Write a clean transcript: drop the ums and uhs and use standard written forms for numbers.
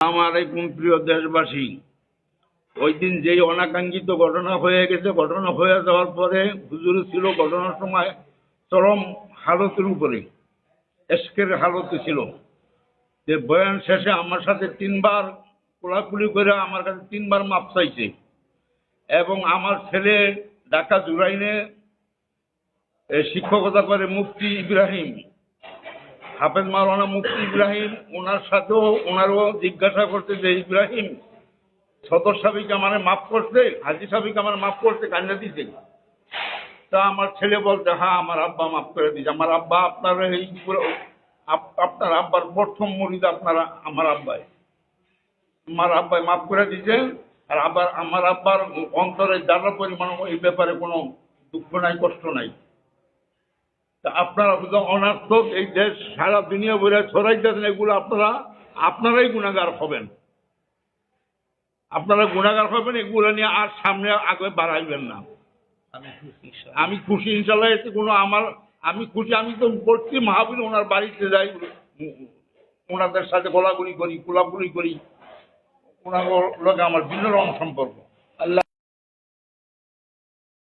আসসালামু প্রিয় দেশবাসী, ওই দিন যেই অনাকাঙ্ক্ষিত ঘটনা হয়ে গেছে, ঘটনা হয়ে যাওয়ার পরে হুজুর ছিল ঘটনার সময় চরম হালতের উপরে, এশকের হালতে ছিল। যে বয়ান শেষে আমার সাথে 3বার কোলাকুলি করে আমার কাছে 3বার মাপ চাইছে। এবং আমার ছেলে ঢাকা জুরাইনে শিক্ষকতা করে মুফতি ইব্রাহিম, হাফেজ মাওলানা মুফতি ইব্রাহিম, ওনার সাথেও ওনারও জিজ্ঞাসা করতে যে ইব্রাহিম সদর সাহেবকে আমার মাফ করতে, হাজি সাহেবকে আমার মাফ করতে, কান্না দিতে। তা আমার ছেলে বলতে, হ্যাঁ আমার আব্বা মাফ করে দিয়েছে। আমার আব্বা আপনার এই আপনার আব্বার প্রথম মুরিদ আপনারা, আমার আব্বাই মাফ করে দিয়েছে। আর আবার আমার আব্বার অন্তরে যারা পরিমাণ এই ব্যাপারে কোনো দুঃখ নাই, কষ্ট নাই। তা আপনারা অনার্থক এই দেশ সারা দুনিয়া বলে ছড়াইতেছেন, এগুলো আপনারাই গুণাগার হবেন। আপনারা গুণাগার হবেন, এগুলো নিয়ে আর সামনে আগে বাড়াইবেন না। আমি খুশি ইনশাল্লাহ, এতে কোনো আমি খুশি। আমি তো প্রতি মাহফিল ওনার বাড়িতে যাই, ওনাদের সাথে গোলাগুলি করি, কোলাকুলি করি। ওনার লোক আমার ভিন্ন রকম সম্পর্ক।